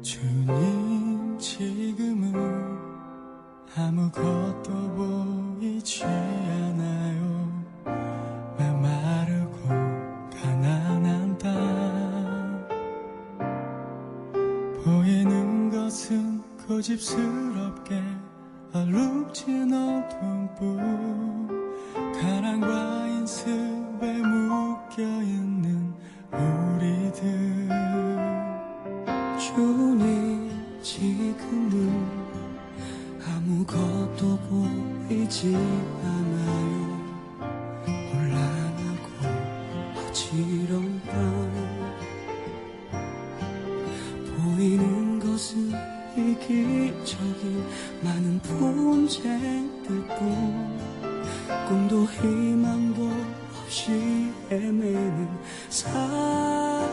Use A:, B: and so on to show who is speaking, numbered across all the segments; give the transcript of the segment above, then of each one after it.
A: 주님 지금은 아무것도 보이지 않아요. 메마르고 가난한 땅 보이는 것은 고집스럽게 얼룩진 어둠뿐 가랑과 인습에 묶여있는 우리들
B: 주님 지금은 아무것도 보이지 않아요. 혼란하고 어지러운 땅 보이는 것은 이기적인 많은 분쟁들뿐 꿈도 희망도 없이 헤매는 사람들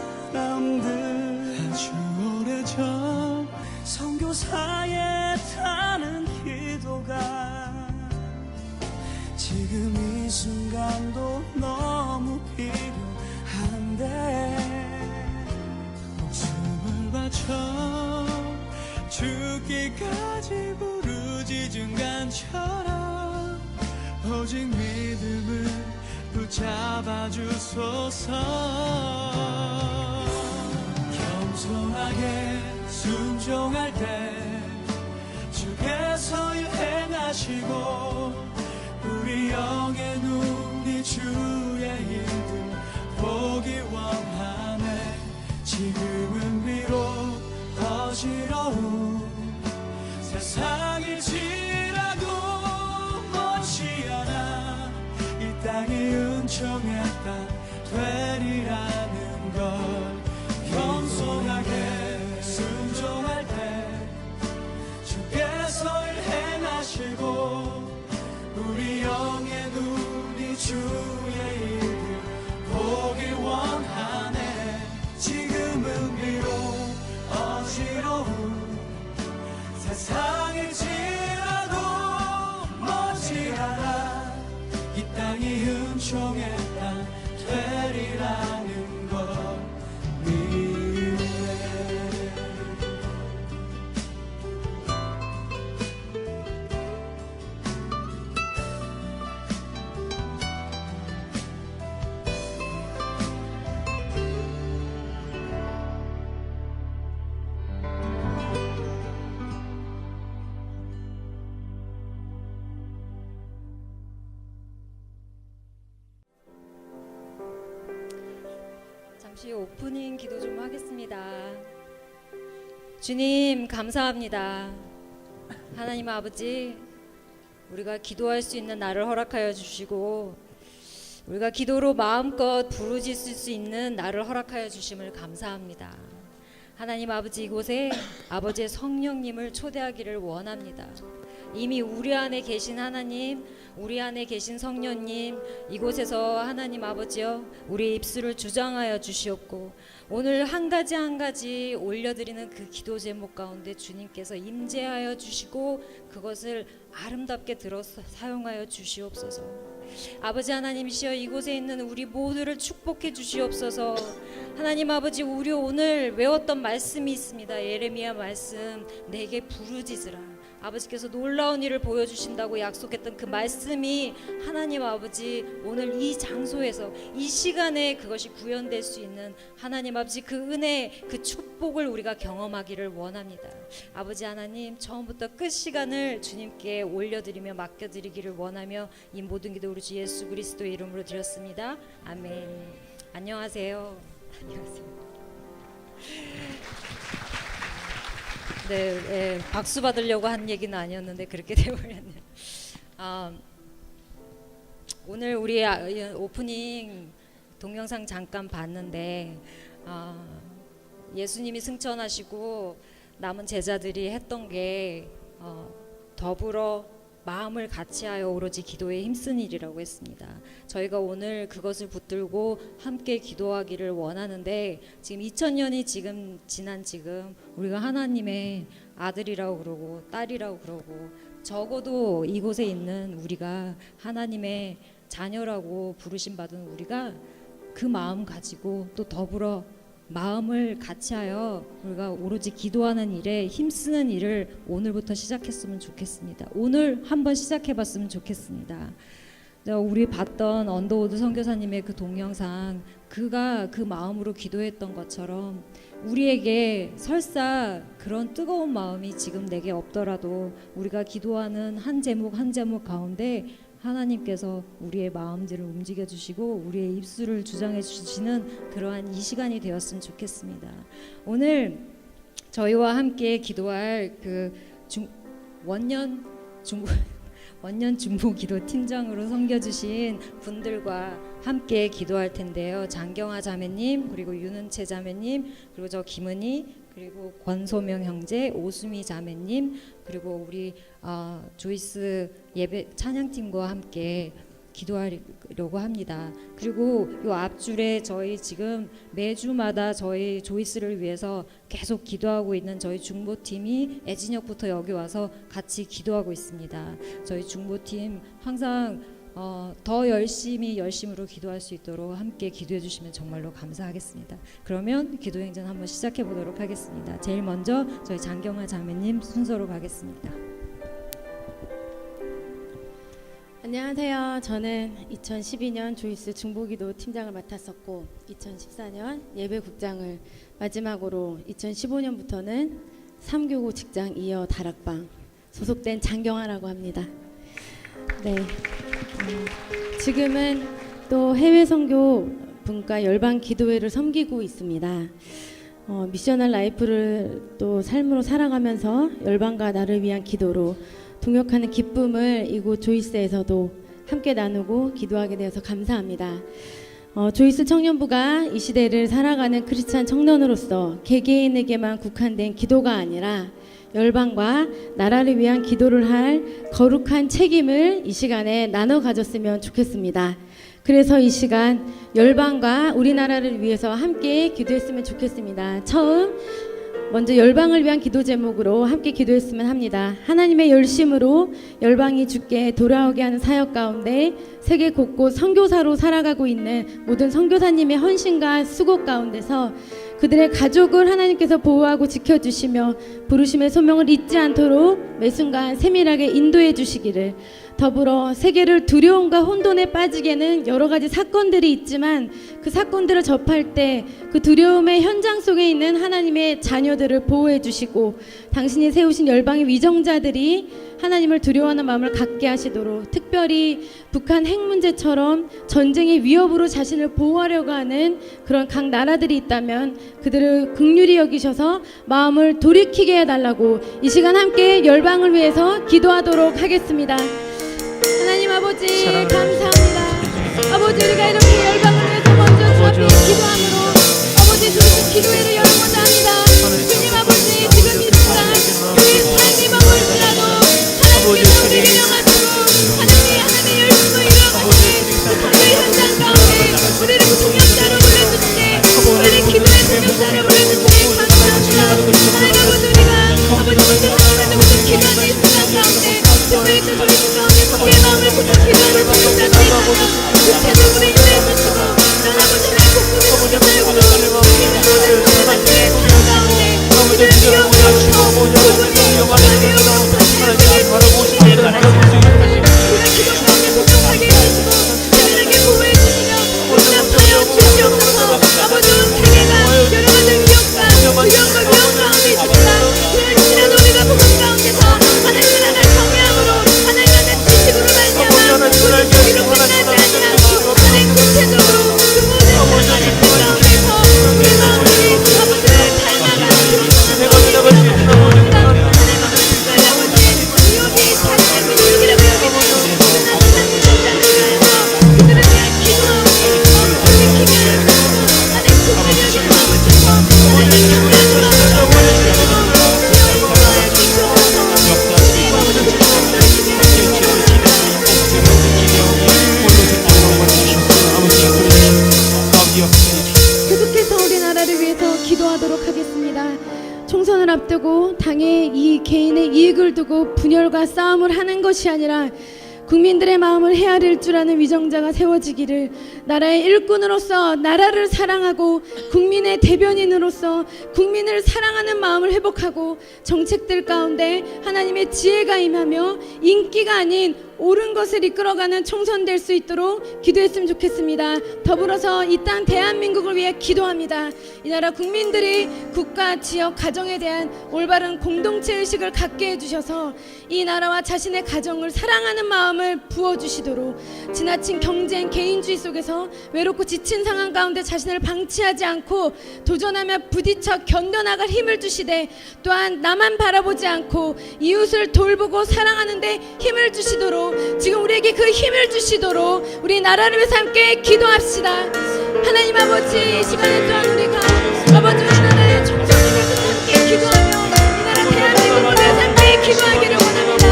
A: 아주 오래전
B: 선교사에 타는 기도가 지금 이 순간도 너무 필요한데
A: 목숨을 바쳐 죽기까지 부르짖은 간처럼 오직 믿음을 붙잡아 주소서. 겸손하게 순종할 때 주께서 일행하시고 우리 영의 눈이 주의 일들 보기 원하네. 지금은 비록 어지러운 세상일지라도 머지않아 이 땅이 은총의 땅 되리라는 걸. 겸손하게 순종할 때 주께서 일행하시고 우리 영의 눈이 주의 일들 보기 원하네. 지금은 비록 어지러운 세상일지라도 머지않아 이 땅이 은총의 땅 되리라는 것 믿네.
C: 잠시 오프닝 기도 좀 하겠습니다. 주님 감사합니다. 하나님 아버지, 우리가 기도할 수 있는 날을 허락하여 주시고 우리가 기도로 마음껏 부르짖을 수 있는 날을 허락하여 주심을 감사합니다. 하나님 아버지, 이곳에 아버지의 성령님을 초대하기를 원합니다. 이미 우리 안에 계신 하나님, 우리 안에 계신 성령님, 이곳에서 하나님 아버지여 우리의 입술을 주장하여 주시옵고 오늘 한 가지 한 가지 올려드리는 그 기도 제목 가운데 주님께서 임재하여 주시고 그것을 아름답게 들어서 사용하여 주시옵소서. 아버지 하나님이시여 이곳에 있는 우리 모두를 축복해 주시옵소서. 하나님 아버지, 우리 오늘 외웠던 말씀이 있습니다. 예레미야 말씀, 내게 부르짖으라. 아버지께서 놀라운 일을 보여주신다고 약속했던 그 말씀이 하나님 아버지 오늘 이 장소에서 이 시간에 그것이 구현될 수 있는 하나님 아버지 그 은혜, 그 축복을 우리가 경험하기를 원합니다. 아버지 하나님, 처음부터 끝 시간을 주님께 올려드리며 맡겨드리기를 원하며 이 모든 기도 우리 주 예수 그리스도의 이름으로 드렸습니다. 아멘. 안녕하세요. 안녕하세요. 네, 박수 받으려고 한 얘기는 아니었는데 그렇게 돼버렸네요. 오늘 우리 오프닝 동영상 잠깐 봤는데 예수님이 승천하시고 남은 제자들이 했던 게 더불어 마음을 같이하여 오로지 기도에 힘쓴 일이라고 했습니다. 저희가 오늘 그것을 붙들고 함께 기도하기를 원하는데 지금 2000년이 지난 지금 우리가 하나님의 아들이라고 그러고 딸이라고 그러고 적어도 이곳에 있는 우리가 하나님의 자녀라고 부르심 받은 우리가 그 마음 가지고 또 더불어 마음을 같이하여 우리가 오로지 기도하는 일에 힘쓰는 일을 오늘부터 시작했으면 좋겠습니다. 오늘 한번 시작해봤으면 좋겠습니다. 우리 봤던 언더우드 선교사님의 그 동영상, 그가 그 마음으로 기도했던 것처럼 우리에게 설사 그런 뜨거운 마음이 지금 내게 없더라도 우리가 기도하는 한 제목 한 제목 가운데 하나님께서 우리의 마음들을 움직여 주시고 우리의 입술을 주장해 주시는 그러한 이 시간이 되었으면 좋겠습니다. 오늘 저희와 함께 기도할 그 원년 중보 기도 팀장으로 섬겨주신 분들과 함께 기도할 텐데요. 장경아 자매님, 그리고 윤은채 자매님, 그리고 저 김은희, 그리고 권소명 형제, 오수미 자매님, 그리고 우리 조이스 예배 찬양팀과 함께 기도하려고 합니다. 그리고 요 앞줄에 저희 지금 매주마다 저희 조이스를 위해서 계속 기도하고 있는 저희 중보팀이 애진역부터 여기 와서 같이 기도하고 있습니다. 저희 중보팀 항상 더 열심으로 기도할 수 있도록 함께 기도해 주시면 정말로 감사하겠습니다. 그러면 기도 행전 한번 시작해 보도록 하겠습니다. 제일 먼저 저희 장경아 자매님 순서로 가겠습니다.
D: 안녕하세요. 저는 2012년 조이스 중보기도 팀장을 맡았었고 2014년 예배국장을 마지막으로 2015년부터는 3교구 직장 이어 다락방 소속된 장경아라고 합니다. 네, 지금은 또 해외 선교 분과 열방 기도회를 섬기고 있습니다. 미셔널 라이프를 또 삶으로 살아가면서 열방과 나를 위한 기도로 동역하는 기쁨을 이곳 조이스에서도 함께 나누고 기도하게 되어서 감사합니다. 조이스 청년부가 이 시대를 살아가는 크리스찬 청년으로서 개개인에게만 국한된 기도가 아니라 열방과 나라를 위한 기도를 할 거룩한 책임을 이 시간에 나눠 가졌으면 좋겠습니다. 그래서 이 시간 열방과 우리나라를 위해서 함께 기도했으면 좋겠습니다. 먼저 열방을 위한 기도 제목으로 함께 기도했으면 합니다. 하나님의 열심으로 열방이 주께 돌아오게 하는 사역 가운데 세계 곳곳 선교사로 살아가고 있는 모든 선교사님의 헌신과 수고 가운데서 그들의 가족을 하나님께서 보호하고 지켜주시며 부르심의 소명을 잊지 않도록 매 순간 세밀하게 인도해 주시기를, 더불어 세계를 두려움과 혼돈에 빠지게는 여러 가지 사건들이 있지만 그 사건들을 접할 때 그 두려움의 현장 속에 있는 하나님의 자녀들을 보호해 주시고 당신이 세우신 열방의 위정자들이 하나님을 두려워하는 마음을 갖게 하시도록, 특별히 북한 핵 문제처럼 전쟁의 위협으로 자신을 보호하려고 하는 그런 각 나라들이 있다면 그들을 긍휼히 여기셔서 마음을 돌이키게 해달라고 이 시간 함께 열방을 위해서 기도하도록 하겠습니다. 하나님 아버지 감사합니다. 아버지 우리가 이렇게 열방을 위해서 먼저 주 앞에 기도함으로 아버지 조이스 기도회를 열고자 합니다. 주님 아버지 지금 이 순간 우리의 삶이 머물지라도 하나님께서 우리를 영하시고 하나님의 열심을 이루어가시니 우리의 현장 가운데 우리를 동역자로 불러주시네, 우리를 기도의 동역자로 불러주시네 감사합니다. 하나님 아버지 우리가 아버지 먼저 하나님의 모든 기도하는 이 순간 가운데 특별히 또 조이스 가운데서 내 마음을 붙여 기도하는 동역자들이 있어서 구체적으로 우리 인도해 주시고 아버지 내 복음을 붙여달고 우리는 모든 성도들의 삶 가운데 그들을 기억하시고 그분이 하나님의 영광을 다시 우리의 기도 가운데 복종하게 해주시고 세밀하게 보호해 주시며 응답하여 주시옵소서. 아버지 세계가 여러 가지 위협과 두려움과 위험 가운데 있습니다. 그럴지라도 우리가 복음 가운데서 하나님의 나라를 경외함으로 하나님의 나라의 지식으로 말미암아 우리로 끝나지 아니하시고 하나님 구체적으로 그 모든 하나님의 가운데서 우리 마음들이 아버지를 닮아가 계속해서 우리나라를 위해서 기도하도록 하겠습니다. 총선을 앞두고 당의 이 개인의 이익을 두고 분열과 싸움을 하는 것이 아니라 국민들의 마음을 헤아릴 줄 아는 위정자가 세워지기를, 나라의 일꾼으로서 나라를 사랑하고 국민의 대변인으로서 국민을 사랑하는 마음을 회복하고 정책들 가운데 하나님의 지혜가 임하며 인기가 아닌 옳은 것을 이끌어가는 총선 될 수 있도록 기도했으면 좋겠습니다. 더불어서 이 땅 대한민국을 위해 기도합니다. 이 나라 국민들이 국가, 지역, 가정에 대한 올바른 공동체 의식을 갖게 해주셔서 이 나라와 자신의 가정을 사랑하는 마음을 부어주시도록, 지나친 경쟁, 개인주의 속에서 외롭고 지친 상황 가운데 자신을 방치하지 않고 도전하며 부딪혀 견뎌나갈 힘을 주시되, 또한 나만 바라보지 않고 이웃을 돌보고 사랑하는 데 힘을 주시도록, 지금 우리에게 그 힘을 주시도록 우리 나라를 위해서 함께 기도합시다. 하나님 아버지, 이 시간에 또한 우리가 아버지 우리나라의 총선을 위해서 함께 기도하며 이 나라 대한민국을 위해서 함께 기도하기를 원합니다.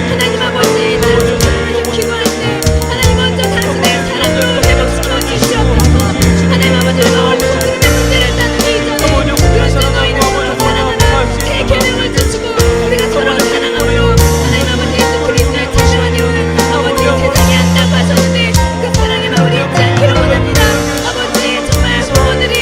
D: 하나님 아버지, 이 나라 총선을 위해서 기도할 때 하나님 먼저 당신의 사랑으로 회복시켜 주시옵소서. 하나님 아버지, 우리가 얼굴의 문제를 따르기 이전에 그런 너희는 서로 사랑하라 새 계명을 주시고 우리가 서로 사랑함으로 하나님 아버지 예수 그리스도의 자녀하기로 아버지 세상에 안나가셨는데 그 사랑에 마음을 잊지 않기를 원합니다. 아버지, 정말 부모들이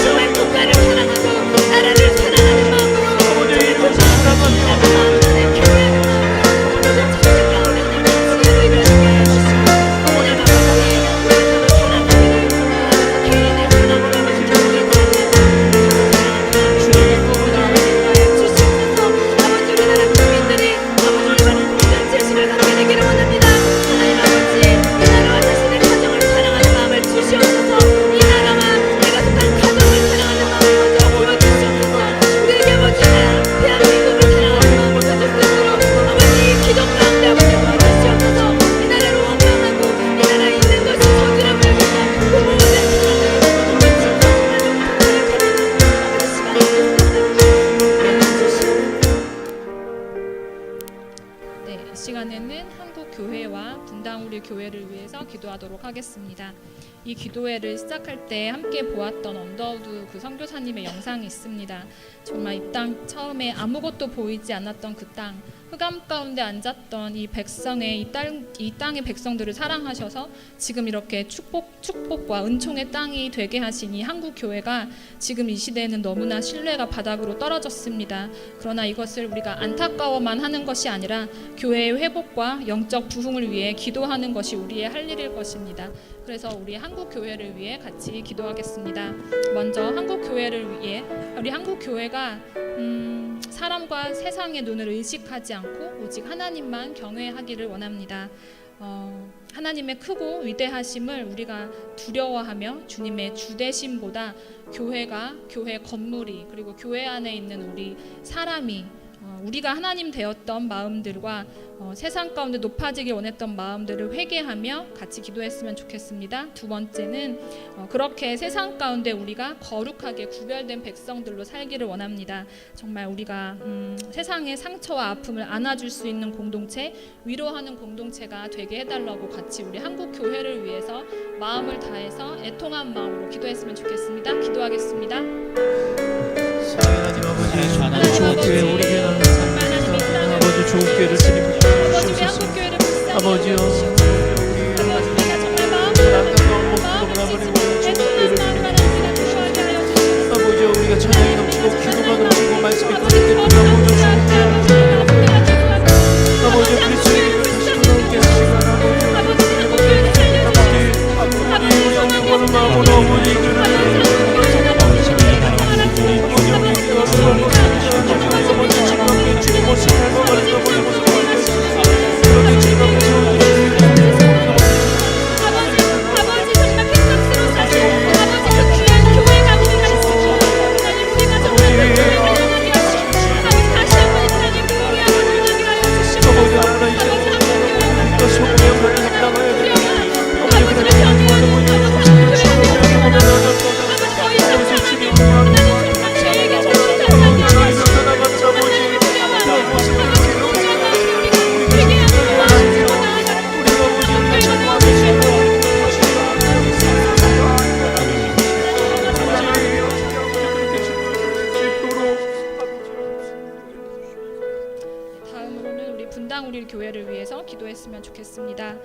D: 정말 국가를 사랑하고 나라를 사랑하는 마음으로 정말 국가를 사랑하는 마음으로 교회를 마음으로 모든 정책 가운데 하나님의 지혜로 이루어지게 해주시고, 하나님 아버지 우리가 서로 사랑하기를 개인의 사랑으로 아버지 교회를 주시옵소서. 아버지 우리나라 국민들이 아버지 올바른 공동체 의식을 갖게 되기를 원합니다. 하나님 아버지, 이 나라와 자신의 가정을 사랑하는 마음을 주시옵소서. 이 나라와 내가 속한 가정을 사랑하는 마음을 먼저 보여주시옵소서. 우리에게 아버지 대한민국을 사랑하는 마음을 가질 수 있도록 아버지 기도 가운데 아버지 도와주시옵소서. 이 나라를 원망하고 이 나라에 있는 것이 저주라고 여겨서 그 모든 사랑을 미친
E: 네, 이 시간에는 한국 교회와 분당 우리 교회를 위해서 기도하도록 하겠습니다. 이 기도회를 시작할 때 함께 보았던 언더우드 그 선교사님의 영상이 있습니다. 정말 이 땅 처음에 아무것도 보이지 않았던 그 땅, 흑암 가운데 앉았던 이 백성의 이 땅의 백성들을 사랑하셔서 지금 이렇게 축복과 은총의 땅이 되게 하신 이 한국 교회가 지금 이 시대에는 너무나 신뢰가 바닥으로 떨어졌습니다. 그러나 이것을 우리가 안타까워만 하는 것이 아니라 교회의 회복과 영적 부흥을 위해 기도하는 것이 우리의 할 일일 것입니다. 그래서 우리 한국 교회를 위해 같이 기도하겠습니다. 먼저 한국 교회를 위해 우리 한국 교회가 사람과 세상의 눈을 의식하지 않고 오직 하나님만 경외하기를 원합니다. 하나님의 크고 위대하심을 우리가 두려워하며 주님의 주대심보다 교회 건물이 그리고 교회 안에 있는 우리 사람이 우리가 하나님 되었던 마음들과 세상 가운데 높아지길 원했던 마음들을 회개하며 같이 기도했으면 좋겠습니다. 두 번째는 그렇게 세상 가운데 우리가 거룩하게 구별된 백성들로 살기를 원합니다. 정말 우리가 세상의 상처와 아픔을 안아줄 수 있는 공동체, 위로하는 공동체가 되게 해달라고 같이 우리 한국 교회를 위해서 마음을 다해서 애통한 마음으로 기도했으면 좋겠습니다. 기도하겠습니다.
F: 하나님 아버지, 하나님 좋은 교회 우리 교회 아버지 좋은 교회를 주님 주시옵소서. 아버지요, 아버지요, 우리가 찬양이 넘치고 기도가 넘치고 말씀이 거듭되고 아버지 그리스도의 다시 돌아오게 하시고 아버지 영원한 마음으로 어머니 주님 모습 닮아버린 거 보고 그렇게 주님 앞에 세워주시고
E: 기도했으면 좋겠습니다.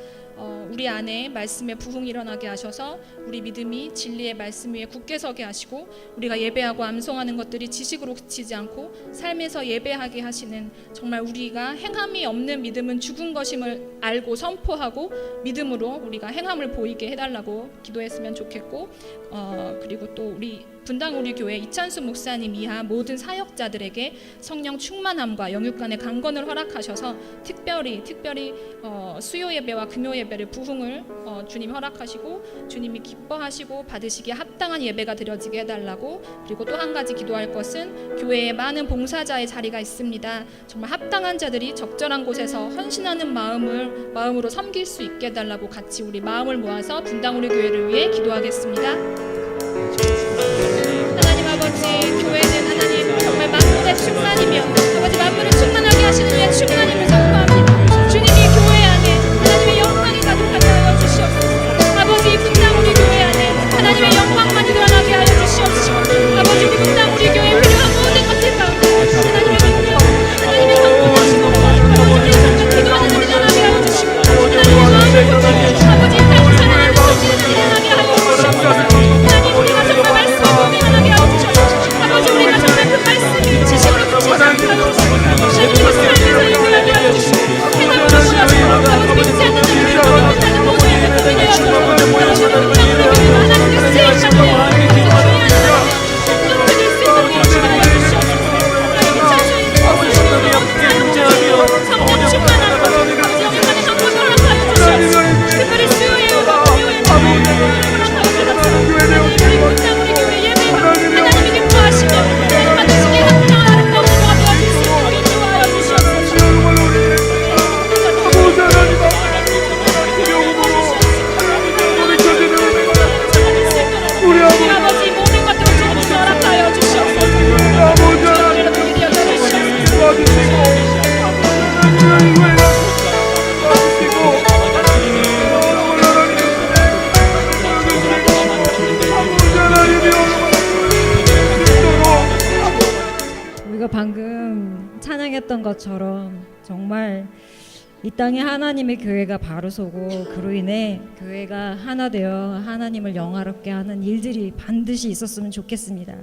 E: 우리 안에 말씀의 부흥이 일어나게 하셔서 우리 믿음이 진리의 말씀 위에 굳게 서게 하시고 우리가 예배하고 암송하는 것들이 지식으로 그치지 않고 삶에서 예배하게 하시는, 정말 우리가 행함이 없는 믿음은 죽은 것임을 알고 선포하고 믿음으로 우리가 행함을 보이게 해달라고 기도했으면 좋겠고, 그리고 또 우리 분당 우리 교회 이찬수 목사님 이하 모든 사역자들에게 성령 충만함과 영육간의 강건을 허락하셔서 특별히 수요 예배와 금요 예배를 부흥을 주님 허락하시고 주님이 기뻐하시고 받으시기에 합당한 예배가 드려지게 해달라고, 그리고 또 한 가지 기도할 것은 교회에 많은 봉사자의 자리가 있습니다. 정말 합당한 자들이 적절한 곳에서 헌신하는 마음으로 섬길 수 있게 해달라고 같이 우리 마음을 모아서 분당 우리 교회를 위해 기도하겠습니다. 하나님 아버지, 교회는 하나님 정말 만물의 충만이며 아버지 만물을 충만하게 하시는 위에 충만임을 선포합니다. 주님이 교회 안에 하나님의 영광이 가득하게 하여 주시옵소서. 아버지, 이 분당 우리 교회 안에 하나님의 영광만이 드러나게 하여 주시옵시고, 아버지 우리 분당 우리 교회 필요한 모든 것들 가운데 하나님의 능력, 하나님의 강구하시고 아버지 기도하는 일이 일어나게 하여 주시고 하나님의 마음을 보시고 아버지 땅을 사랑하는 것들이 일어나게 하여 주시옵소서. 하나님, 우리가 정말 말씀을 보며 일어나게 하여 주시옵소서. 아버지, 우리가 정말 그 말씀이 지식으로 그치지 않게 하여 주시옵소서. 하나님의 삶에서 인도하게 하여 주시고 행함을 보여주시고 아버지 믿지 않는 자들을 믿는다는 모두의 백성이 되어서 아버지 우리 분당 우리 교회가 하나님께 쓰임받는
C: 방금 찬양했던 것처럼 정말 이 땅에 하나님의 교회가 바로 서고 그로 인해 교회가 하나 되어 하나님을 영화롭게 하는 일들이 반드시 있었으면 좋겠습니다.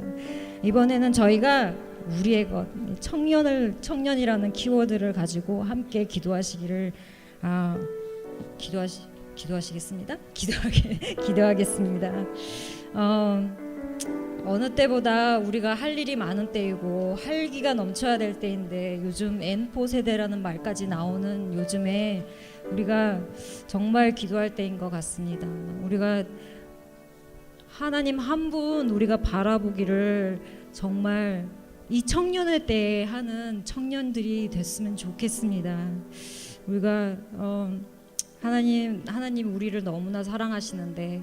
C: 이번에는 저희가 우리의 것, 청년이라는 키워드를 가지고 함께 기도하시기를 기도하시겠습니다. 기도하겠습니다. 어느 때보다 우리가 할 일이 많은 때이고 활기가 넘쳐야 될 때인데, 요즘 N4 세대라는 말까지 나오는 요즘에 우리가 정말 기도할 때인 것 같습니다. 우리가 하나님 한 분 우리가 바라보기를 정말 이 청년의 때에 하는 청년들이 됐으면 좋겠습니다. 우리가 하나님 우리를 너무나 사랑하시는데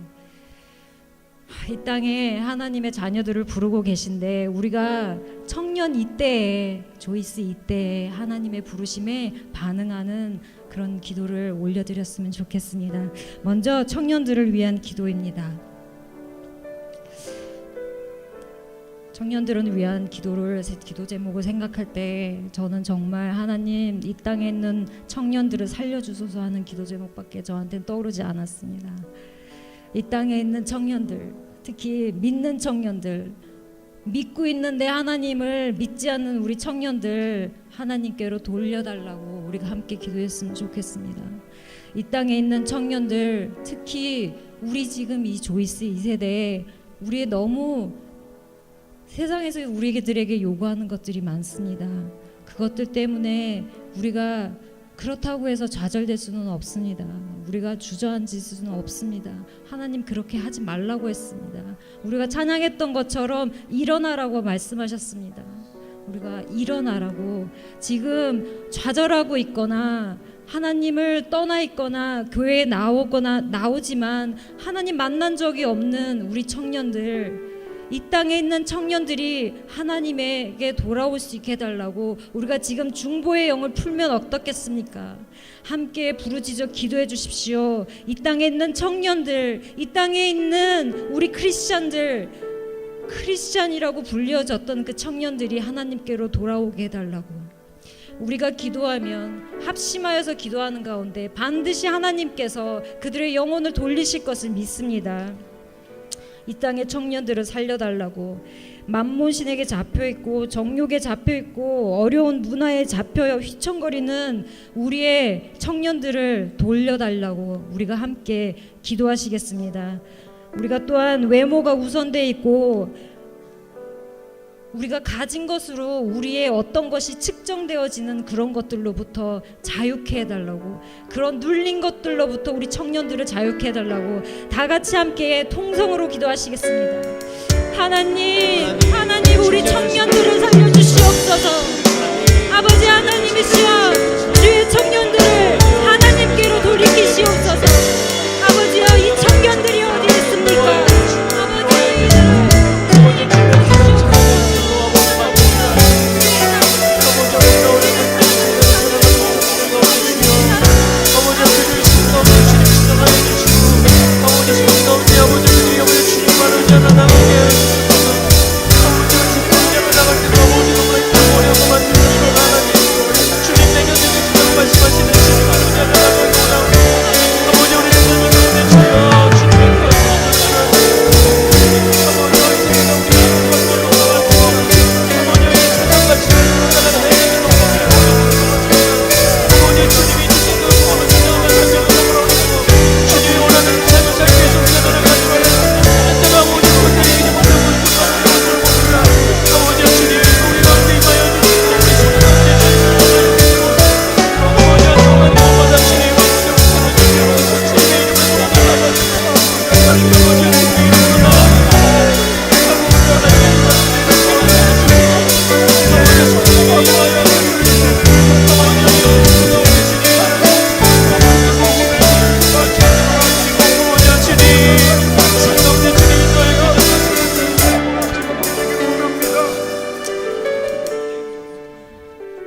C: 이 땅에 하나님의 자녀들을 부르고 계신데, 우리가 청년 이때에, 조이스 이때에 하나님의 부르심에 반응하는 그런 기도를 올려드렸으면 좋겠습니다. 먼저 청년들을 위한 기도입니다. 청년들을 위한 기도를, 기도 제목을 생각할 때 저는 정말 하나님 이 땅에 있는 청년들을 살려주소서 하는 기도 제목밖에 저한테는 떠오르지 않았습니다. 이 땅에 있는 청년들, 특히 믿는 청년들, 믿고 있는데 하나님을 믿지 않는 우리 청년들 하나님께로 돌려달라고 우리가 함께 기도했으면 좋겠습니다. 이 땅에 있는 청년들, 특히 우리 지금 이 조이스 2세대에 우리의 너무 세상에서 우리들에게 요구하는 것들이 많습니다. 그것들 때문에 우리가 그렇다고 해서 좌절될 수는 없습니다. 우리가 주저앉을 수는 없습니다. 하나님 그렇게 하지 말라고 했습니다. 우리가 찬양했던 것처럼 일어나라고 말씀하셨습니다. 우리가 일어나라고, 지금 좌절하고 있거나 하나님을 떠나 있거나 교회에 나오지만 하나님 만난 적이 없는 우리 청년들, 이 땅에 있는 청년들이 하나님에게 돌아올 수 있게 해달라고 우리가 지금 중보의 영을 풀면 어떻겠습니까? 함께 부르짖어 기도해 주십시오. 이 땅에 있는 청년들, 이 땅에 있는 우리 크리스찬이라고 불려졌던 그 청년들이 하나님께로 돌아오게 해달라고. 우리가 기도하면 합심하여서 기도하는 가운데 반드시 하나님께서 그들의 영혼을 돌리실 것을 믿습니다. 이 땅의 청년들을 살려달라고 만몬신에게 잡혀있고 정욕에 잡혀있고 어려운 문화에 잡혀 휘청거리는 우리의 청년들을 돌려달라고 우리가 함께 기도하시겠습니다. 우리가 또한 외모가 우선돼 있고 우리가 가진 것으로 우리의 어떤 것이 측정되어지는 그런 것들로부터 자유케 해달라고, 그런 눌린 것들로부터 우리 청년들을 자유케 해달라고 다 같이 함께 통성으로 기도하시겠습니다. 하나님 우리 청년들을 살려주시옵소서. 아버지 하나님이시여, 주의 청년들을 하나님께로 돌이키시옵소서. 아버지여, 이 청년들이 어디 있습니까?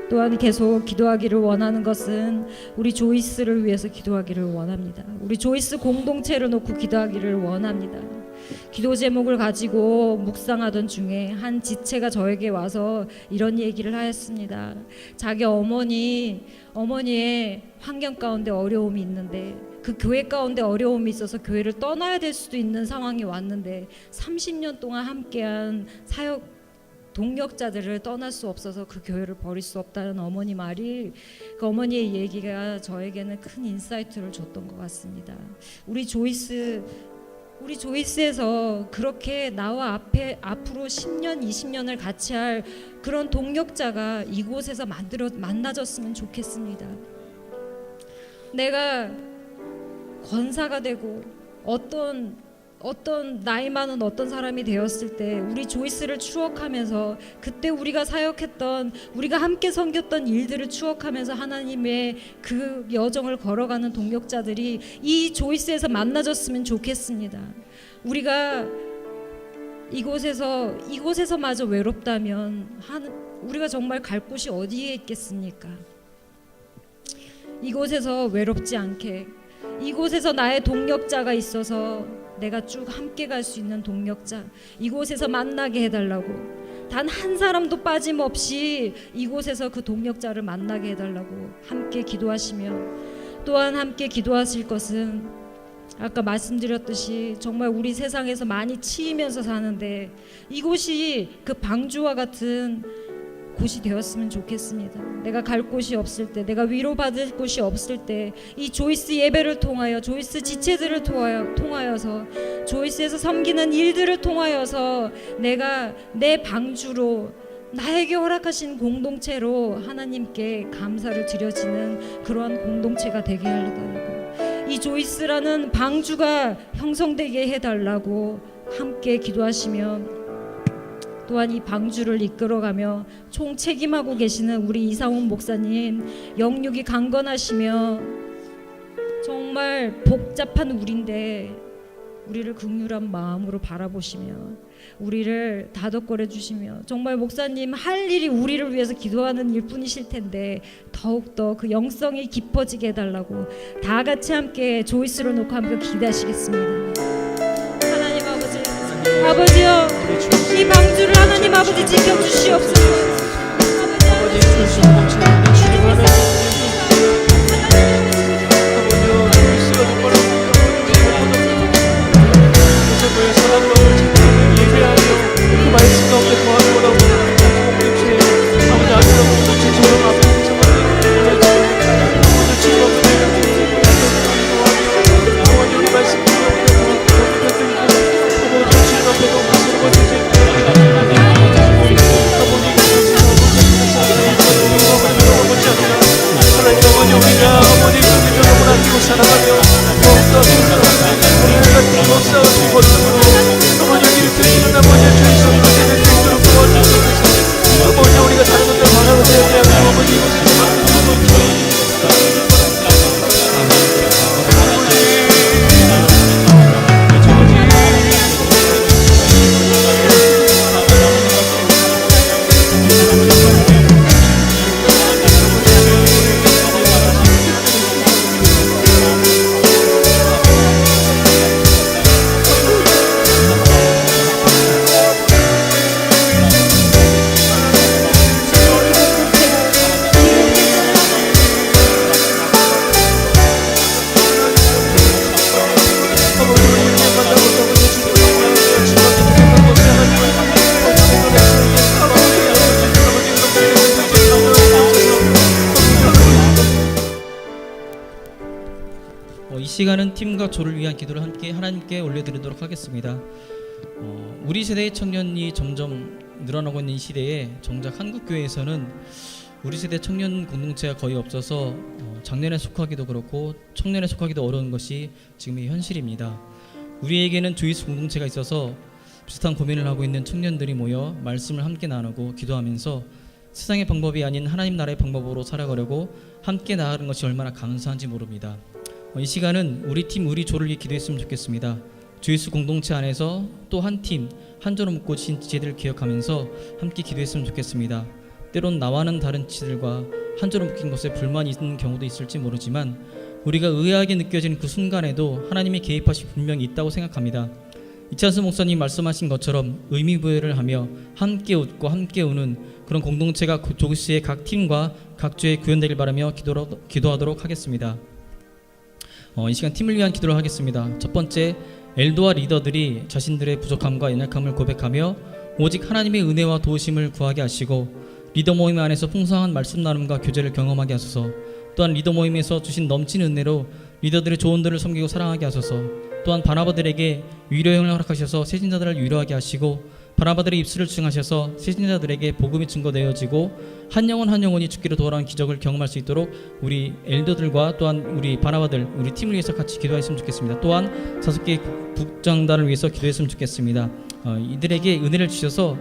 C: 또한 계속 기도하기를 원하는 것은 우리 조이스를 위해서 기도하기를 원합니다. 우리 조이스 공동체를 놓고 기도하기를 원합니다. 기도 제목을 가지고 묵상하던 중에 한 지체가 저에게 와서 이런 얘기를 하였습니다. 자기 어머니의 환경 가운데 어려움이 있는데, 그 교회 가운데 어려움이 있어서 교회를 떠나야 될 수도 있는 상황이 왔는데 30년 동안 함께한 사역 동력자들을 떠날 수 없어서 그 교회를 버릴 수 없다는 어머니 말이, 그 어머니의 얘기가 저에게는 큰 인사이트를 줬던 것 같습니다. 우리 조이스에서 그렇게 나와 앞으로 10년, 20년을 같이 할 그런 동력자가 이곳에서 만나졌으면 좋겠습니다. 내가 권사가 되고 어떤 나이 많은 어떤 사람이 되었을 때 우리 조이스를 추억하면서 그때 우리가 사역했던, 우리가 함께 섬겼던 일들을 추억하면서 하나님의 그 여정을 걸어가는 동력자들이 이 조이스에서 만나졌으면 좋겠습니다. 우리가 이곳에서마저 외롭다면 우리가 정말 갈 곳이 어디에 있겠습니까? 이곳에서 외롭지 않게, 이곳에서 나의 동력자가 있어서 내가 쭉 함께 갈 수 있는 동력자, 이곳에서 만나게 해달라고, 단 한 사람도 빠짐없이 이곳에서 그 동력자를 만나게 해달라고 함께 기도하시며, 또한 함께 기도하실 것은 아까 말씀드렸듯이 정말 우리 세상에서 많이 치이면서 사는데 이곳이 그 방주와 같은 곳이 되었으면 좋겠습니다. 내가 갈 곳이 없을 때, 내가 위로받을 곳이 없을 때 이 조이스 예배를 통하여, 조이스 지체들을 통하여서, 조이스에서 섬기는 일들을 통하여서 내가 내 방주로, 나에게 허락하신 공동체로 하나님께 감사를 드려지는 그러한 공동체가 되게 하려고, 이 조이스라는 방주가 형성되게 해달라고 함께 기도하시면, 또한 이 방주를 이끌어가며 총책임하고 계시는 우리 이상훈 목사님, 영육이 강건하시며 정말 복잡한 우리인데 우리를 긍휼한 마음으로 바라보시며 우리를 다독거려 주시며, 정말 목사님 할 일이 우리를 위해서 기도하는 일뿐이실 텐데 더욱더 그 영성이 깊어지게 해달라고 다 같이 함께 조이스를 놓고 함께 기도하시겠습니다. 하나님 아버지요, 이 방주를 하나님 아버지 지켜주시옵소서.
F: 아버지 주스 공동체 주님 하나님 아버지 주스가 정말 그래서 너의 사랑마음을 찾는 예배하며 그 말씀 가운데 거하는 거라고 공동체 아버지 아름다운 공동체 조용 앞에 정말 오늘 주님 앞에 아버지 우리 말씀 가운데 아버지 주님 앞에 너무 serva 이 시간은 팀과 조를 위한 기도를 함께 하나님께 올려드리도록 하겠습니다. 우리 세대의 청년이 점점 늘어나고 있는 이 시대에 정작 한국교회에서는 우리 세대 청년 공동체가 거의 없어서 장년에 속하기도 그렇고 청년에 속하기도 어려운 것이 지금의 현실입니다. 우리에게는 주이스 공동체가 있어서 비슷한 고민을 하고 있는 청년들이 모여 말씀을 함께 나누고 기도하면서 세상의 방법이 아닌 하나님 나라의 방법으로 살아가려고 함께 나아가는 것이 얼마나 감사한지 모릅니다. 이 시간은 우리 팀, 우리 조를 위해 기도했으면 좋겠습니다. 주이스 공동체 안에서 또 한 팀, 한 조로 묶고 진 지체들을 기억하면서 함께 기도했으면 좋겠습니다. 때론 나와는 다른 지체들과 한 조로 묶인 것에 불만이 있는 경우도 있을지 모르지만 우리가 의아하게 느껴지는 그 순간에도 하나님의 개입하심이 분명히 있다고 생각합니다. 이찬수 목사님 말씀하신 것처럼 의미부여를 하며 함께 웃고 함께 우는 그런 공동체가 조시의 각 팀과 각 조에 구현되길 바라며 기도하도록 하겠습니다. 이 시간 팀을 위한 기도를 하겠습니다. 첫 번째, 엘도와 리더들이 자신들의 부족함과 연약함을 고백하며 오직 하나님의 은혜와 도우심을 구하게 하시고 리더 모임 안에서 풍성한 말씀 나눔과 교제를 경험하게 하소서. 또한 리더 모임에서 주신 넘치는 은혜로 리더들의 조언들을 섬기고 사랑하게 하소서. 또한 바나바들에게 위로형을 허락하셔서 세진자들을 위로하게 하시고 바나바들의 입술을 증하셔서 세진자들에게 복음이 증거되어지고 한 영혼이 죽기로 돌아온 기적을 경험할 수 있도록 우리 엘더들과 또한 우리 바나바들, 우리 팀을 위해서 같이 기도했으면 좋겠습니다. 또한 5개 국장단을 위해서 기도했으면 좋겠습니다. 이들에게 은혜를 주셔서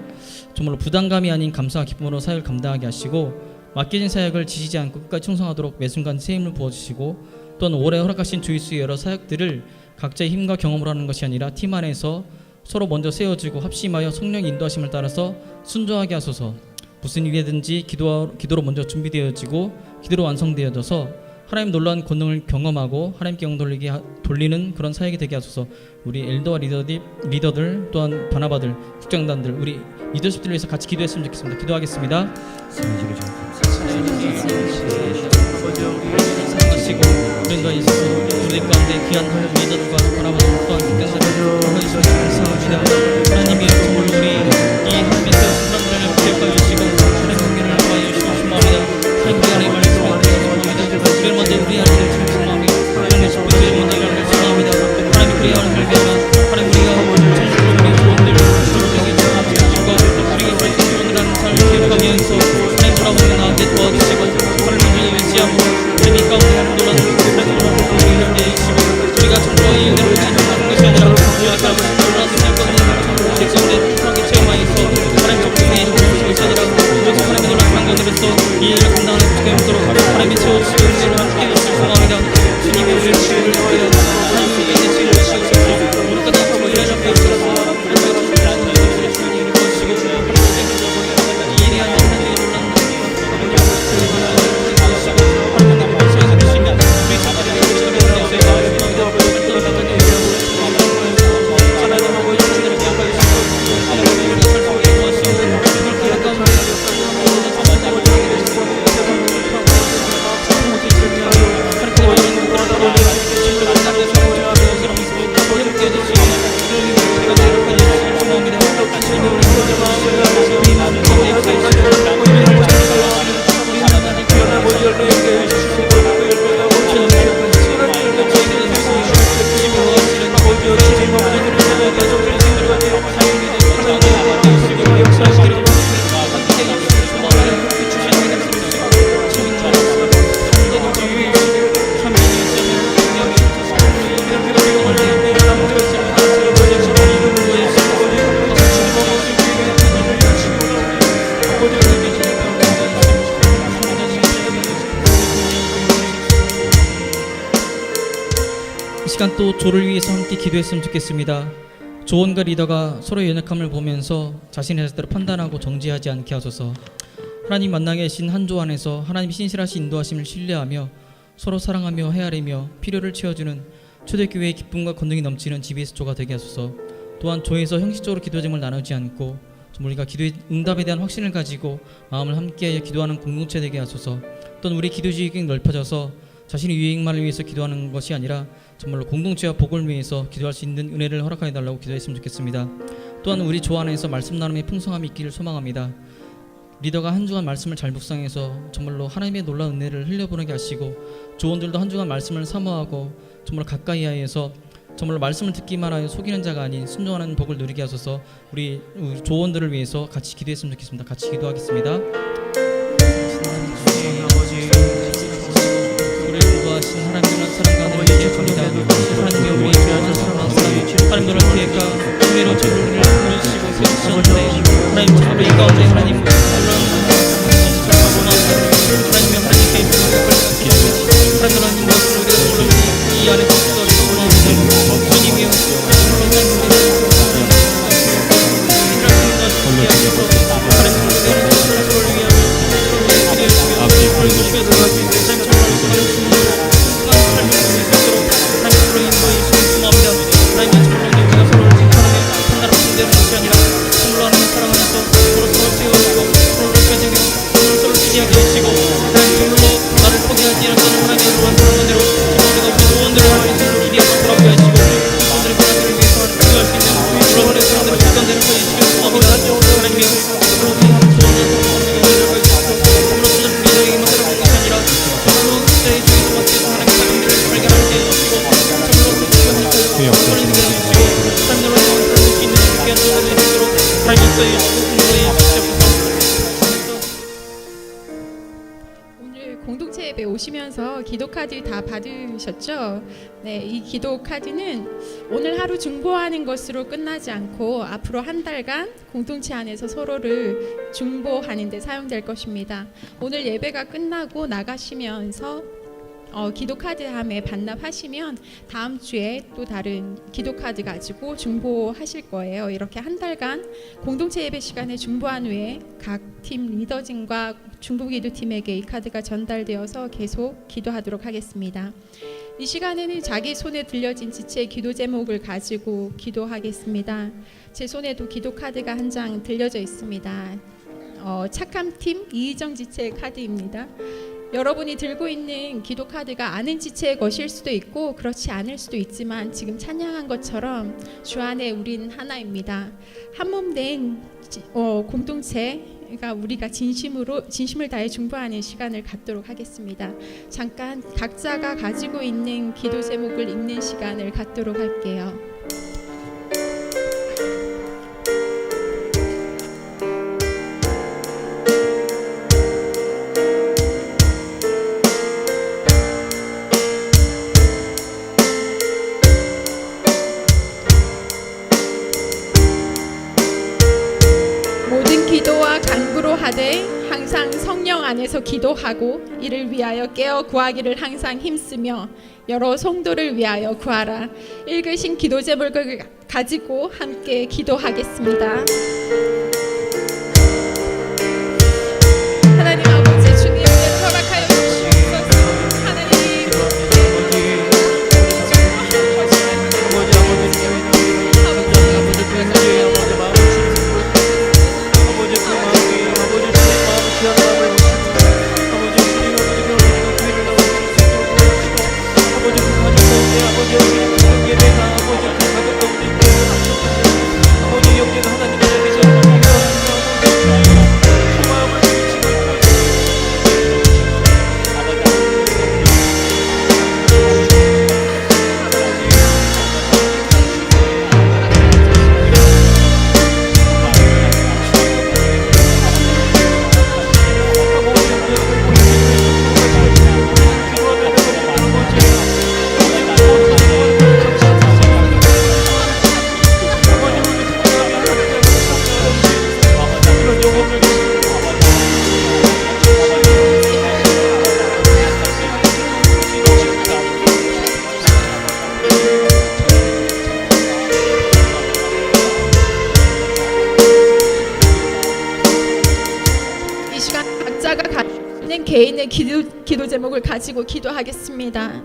F: 정말로 부담감이 아닌 감사와 기쁨으로 사역을 감당하게 하시고 맡겨진 사역을 지시지 않고 끝까지 충성하도록 매 순간 새 힘을 부어주시고 또한 올해 허락하신 주일수의 여러 사역들을 각자의 힘과 경험으로 하는 것이 아니라 팀 안에서 서로 먼저 세워지고 합심하여 성령의 인도하심을 따라서 순종하게 하소서. 무슨 일이든지 기도로 먼저 준비되어지고 기도로 완성되어져서 하나님 놀라운 권능을 경험하고 하나님께 영광 돌리는 그런 사역이 되게 하소서. 우리 엘더와 리더들 또한 바나바들, 국장단들, 우리 리더십들을 위해서 같이 기도했으면 좋겠습니다. 기도하겠습니다. 아버지 사랑하시고 우리가 있어서 우리 가운데 귀한 리더들과 바나바들 또한 국장단들을 불러주셔서 감사합니다. 하나님의 정말 우리 이 한빛의 사람들을 기억하여 주시고 하나님의 경계를 하여 주시고 축복합니다. 하나님의 말씀을 축복합니다. 우리를 먼저 우리 하나님을 축복합니다. 하나님의 축복을 먼저 일어나는 축복합니다. 하나님 우리 하나님을 위하여 하나님 우리가 전적으로 우리 조언들을 조용히 축복하시고 우리가 우리 조언이라는 삶을 기억하면서 하나님 돌아보며 나한테 도와주시고 하나님을 의지함으로 하나님 가운데 하나님 놀라는 하나님으로 우리를 위해 주시고 우리가 정말 이 은혜를 주시는 것이 아니라 시간 또 조를 위해서 함께 기도했으면 좋겠습니다. 조원과 리더가 서로의 연약함을 보면서 자신의 자세대로 판단하고 정지하지 않게 하소서. 하나님 만나 계신 한 조 안에서 하나님의 신실하신 인도하심을 신뢰하며 서로 사랑하며 헤아리며 필요를 채워주는 초대교회의 기쁨과 권능이 넘치는 GBS 조가 되게 하소서. 또한 조에서 형식적으로 기도 제목을 나누지 않고 우리가 기도의 응답에 대한 확신을 가지고 마음을 함께하여 기도하는 공동체 되게 하소서. 또한 우리 기도 지역이 넓혀져서 자신의 유익만을 위해서 기도하는 것이 아니라 정말로 공동체와 복을 위해서 기도할 수 있는 은혜를 허락하여 달라고 기도했으면 좋겠습니다. 또한 우리 조 안에서 말씀 나눔의 풍성함이 있기를 소망합니다. 리더가 한 주간 말씀을 잘 묵상해서 정말로 하나님의 놀라운 은혜를 흘려보내게 하시고 조원들도 한 주간 말씀을 사모하고 정말 가까이 하여서 정말로 말씀을 듣기만 하여 속이는 자가 아닌 순종하는 복을 누리게 하소서. 우리 조원들을 위해서 같이 기도했으면 좋겠습니다. 같이 기도하겠습니다. 우리를 구하신 하나님의 사랑과 은혜를 기억합니다. 하나님의 우리 조원한 사랑과 하나님의 기회가 은혜로 저희를 부르시고 세우셨는데 하나님 정말 이 가운데 하나님 하나님께 하나님 것을 우리가 이 안에서 주님이여
G: 오늘 공동체 예배 오시면서 기도 카드 다 받으셨죠? 네, 이 기도 카드는 오늘 하루 중보하는 것으로 끝나지 않고 앞으로 한 달간 공동체 안에서 서로를 중보하는 데 사용될 것입니다. 오늘 예배가 끝나고 나가시면서 기도 카드 함에 반납하시면 다음 주에 또 다른 기도 카드 가지고 중보하실 거예요. 이렇게 한 달간 공동체 예배 시간에 중보한 후에 각 팀 리더진과 중보기도팀에게 이 카드가 전달되어서 계속 기도하도록 하겠습니다. 이 시간에는 자기 손에 들려진 지체의 기도 제목을 가지고 기도하겠습니다. 제 손에도 기도 카드가 한 장 들려져 있습니다. 착함팀 이희정 지체의 카드입니다. 여러분이 들고 있는 기도 카드가 아는 지체의 것일 수도 있고 그렇지 않을 수도 있지만 지금 찬양한 것처럼 주 안에 우린 하나입니다. 한 몸 된 공동체가 우리가 진심을 다해 중보하는 시간을 갖도록 하겠습니다. 잠깐 각자가 가지고 있는 기도 제목을 읽는 시간을 갖도록 할게요. 기도와 간구로 하되 항상 성령 안에서 기도하고 이를 위하여 깨어 구하기를 항상 힘쓰며 여러 성도를 위하여 구하라. 읽으신 기도 제목을 가지고 함께 기도하겠습니다. 하나님 아버지 주님 허락하여 주시옵소서. 하나님
H: 아버지 영계가 하나님의
G: 개인의 기도 제목을 가지고 기도하겠습니다.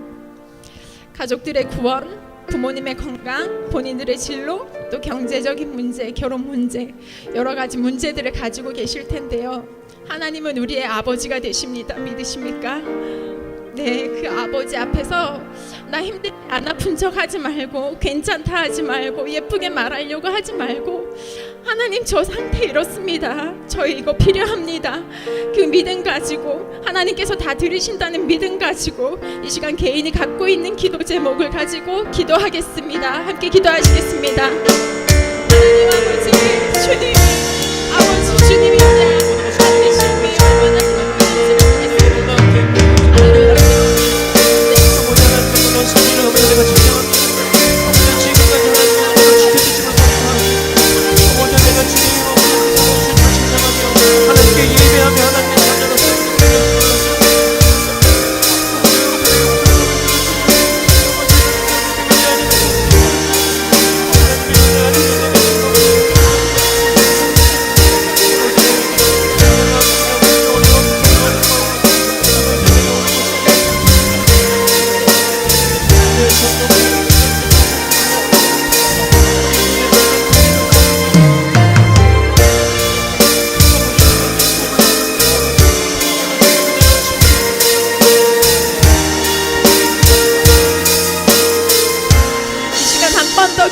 G: 가족들의 구원, 부모님의 건강, 본인들의 진로, 또 경제적인 문제, 결혼 문제, 여러 가지 문제들을 가지고 계실 텐데요. 하나님은 우리의 아버지가 되십니다. 믿으십니까? 네, 그 아버지 앞에서 나 힘들지 안 아픈 척 하지 말고, 괜찮다 하지 말고, 예쁘게 말하려고 하지 말고, 하나님 저 상태 이렇습니다. 저 이거 필요합니다. 그 믿음 가지고, 하나님께서 다 들으신다는 믿음 가지고 이 시간 개인이 갖고 있는 기도 제목을 가지고 기도하겠습니다. 함께 기도하시겠습니다. 하나님 아버지, 주님, 아버지 주님입니다. 반드시 얼마나 믿음지 않겠습니다.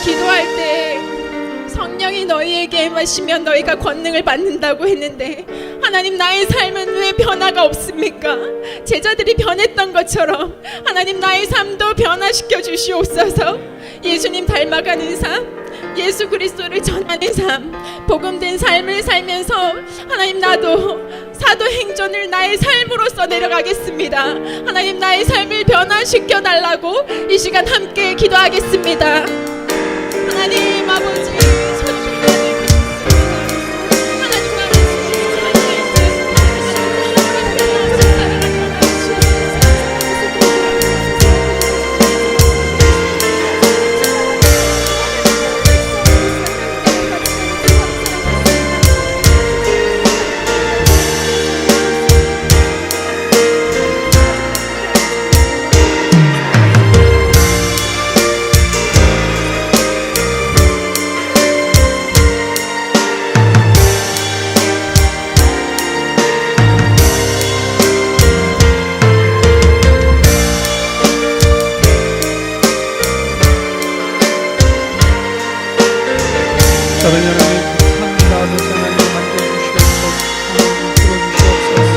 G: 기도할 때 성령이 너희에게 임하시면 너희가 권능을 받는다고 했는데, 하나님 나의 삶은 왜 변화가 없습니까? 제자들이 변했던 것처럼 하나님 나의 삶도 변화시켜 주시옵소서. 예수님 닮아가는 삶, 예수 그리스도를 전하는 삶, 복음된 삶을 살면서 하나님 나도 사도행전을 나의 삶으로서 내려가겠습니다. 하나님 나의 삶을 변화시켜 달라고 이 시간 함께 기도하겠습니다. 하나님 아버지, 하나님
B: 다른 하나님, 참 아버지 하나님 만져주시옵소서. 들어주시옵소서.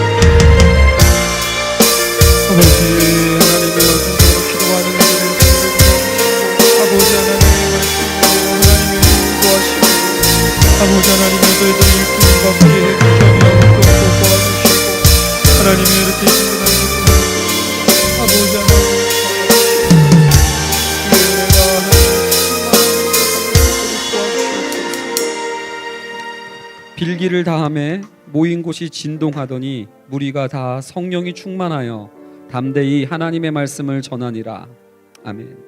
B: 아버지 하나님의 어둠으로 기도하는 이들을 들어주시고, 아버지 하나님의 말씀으로 하나님의 인도하시고, 아버지 하나님의 저희들의 일꾼과 우리의 경영을 도와주시고, 하나님의 이렇게 신분하는 아버지 하나님 빌기를 다함에 모인 곳이 진동하더니 무리가 다 성령이 충만하여 담대히 하나님의 말씀을 전하니라. 아멘.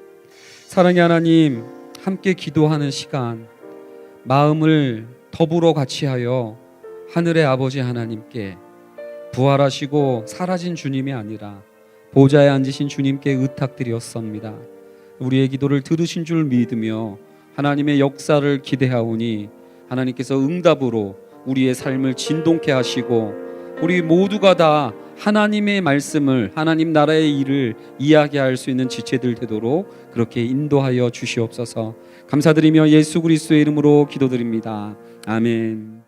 B: 사랑의 하나님, 함께 기도하는 시간, 마음을 더불어 같이하여 하늘의 아버지 하나님께 부활하시고 사라진 주님이 아니라 보좌에 앉으신 주님께 의탁드렸습니다. 우리의 기도를 들으신 줄 믿으며 하나님의 역사를 기대하오니 하나님께서 응답으로 우리의 삶을 진동케 하시고 우리 모두가 다 하나님의 말씀을, 하나님 나라의 일을 이야기할 수 있는 지체들 되도록 그렇게 인도하여 주시옵소서. 감사드리며 예수 그리스도의 이름으로 기도드립니다. 아멘.